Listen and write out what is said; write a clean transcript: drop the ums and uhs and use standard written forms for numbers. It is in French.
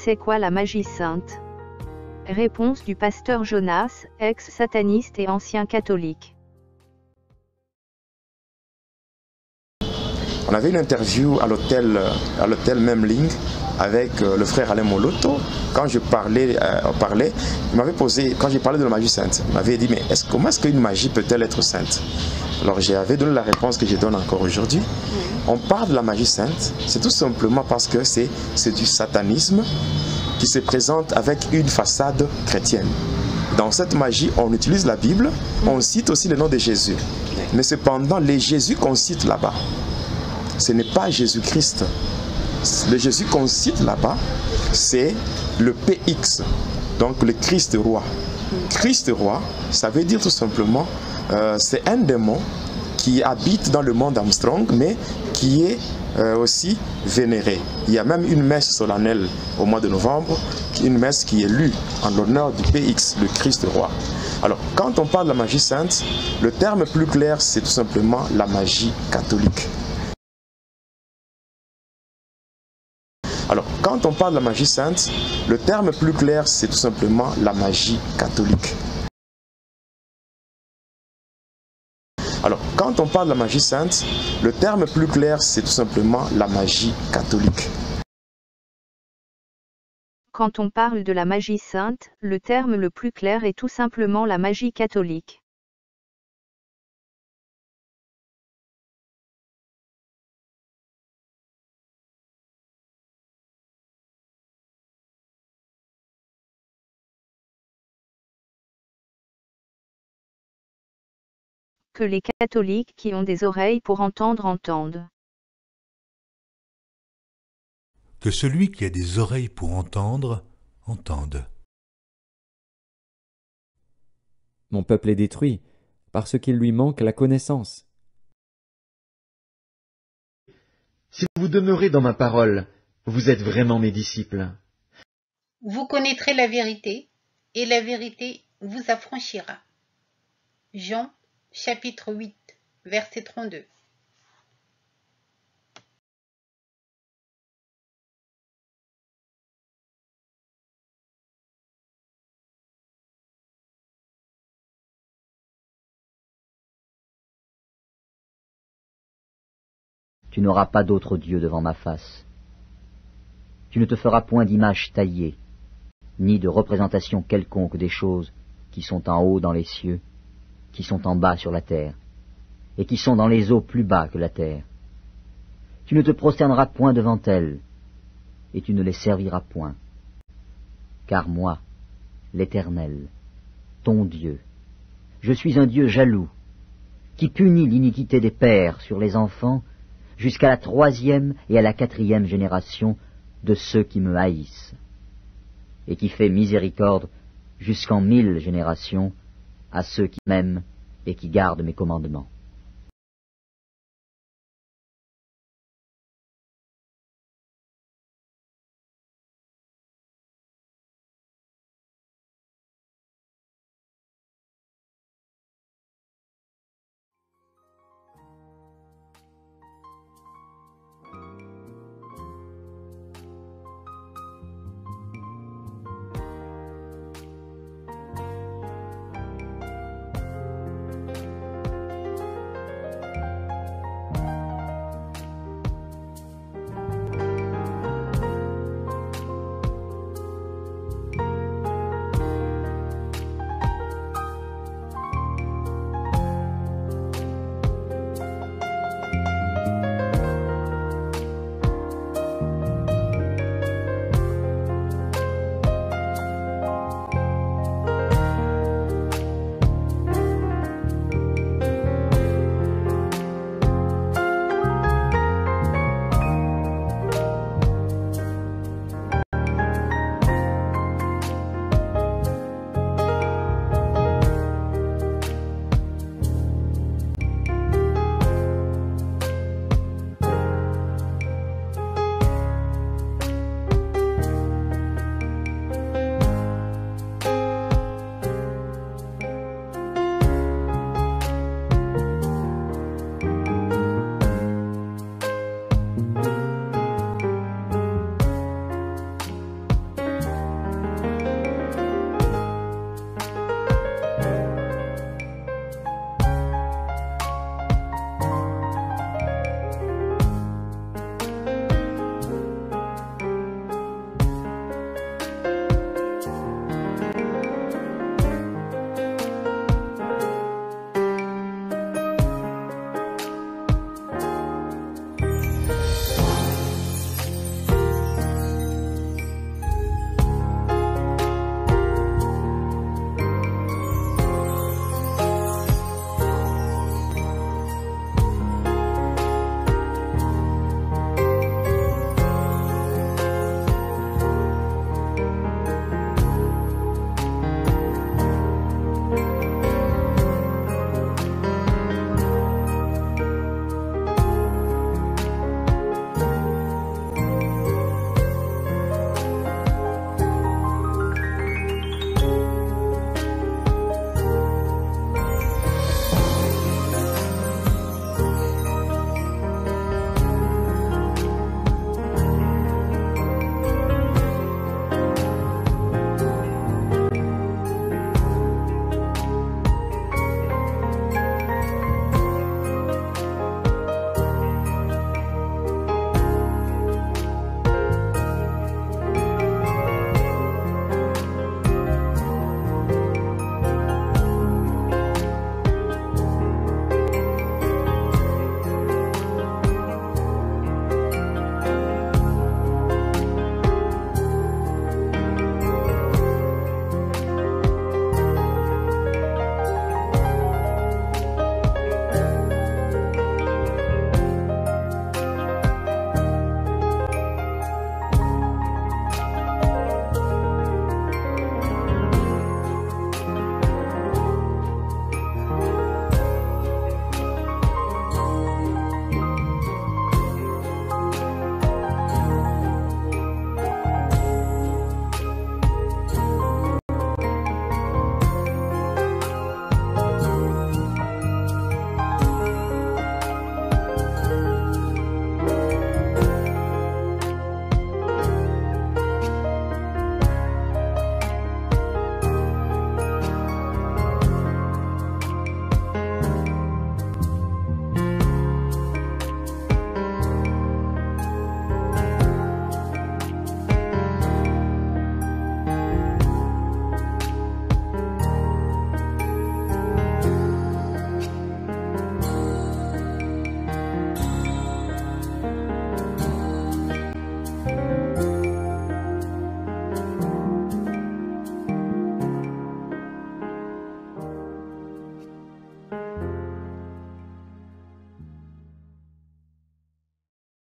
C'est quoi la magie sainte? Réponse du pasteur Jonas, ex-sataniste et ancien catholique. On avait une interview à l'hôtel Memling avec le frère Alain Moloto. Quand je parlais, il m'avait posé, quand j'ai parlé de la magie sainte, il m'avait dit, mais comment est-ce qu'une magie peut-elle être sainte? Alors j'avais donné la réponse que je donne encore aujourd'hui. On parle de la magie sainte, c'est tout simplement parce que c'est du satanisme qui se présente avec une façade chrétienne. Dans cette magie, on utilise la Bible, on cite aussi le nom de Jésus. Mais cependant, les Jésus qu'on cite là-bas, ce n'est pas Jésus-Christ. Le Jésus qu'on cite là-bas, c'est le PX, donc le Christ roi. Christ roi, ça veut dire tout simplement, c'est un démon qui habite dans le monde Armstrong, mais qui est aussi vénéré. Il y a même une messe solennelle au mois de novembre, une messe qui est lue en l'honneur du PX, le Christ roi. Alors, quand on parle de la magie sainte, le terme plus clair, c'est tout simplement la magie catholique. Alors, quand on parle de la magie sainte, le terme plus clair, c'est tout simplement la magie catholique. Alors, quand on parle de la magie sainte, le terme plus clair, c'est tout simplement la magie catholique. Quand on parle de la magie sainte, le terme le plus clair est tout simplement la magie catholique. Que les catholiques qui ont des oreilles pour entendre entendent. Que celui qui a des oreilles pour entendre, entende. Mon peuple est détruit, parce qu'il lui manque la connaissance. Si vous demeurez dans ma parole, vous êtes vraiment mes disciples. Vous connaîtrez la vérité, et la vérité vous affranchira. Jean, chapitre 8, verset 32. Tu n'auras pas d'autre Dieu devant ma face. Tu ne te feras point d'image taillée, ni de représentation quelconque des choses qui sont en haut dans les cieux, qui sont en bas sur la terre, et qui sont dans les eaux plus bas que la terre. Tu ne te prosterneras point devant elles, et tu ne les serviras point. Car moi, l'Éternel, ton Dieu, je suis un Dieu jaloux, qui punit l'iniquité des pères sur les enfants, jusqu'à la 3e et à la 4e génération de ceux qui me haïssent, et qui fait miséricorde jusqu'en 1000 générations à ceux qui m'aiment et qui gardent mes commandements.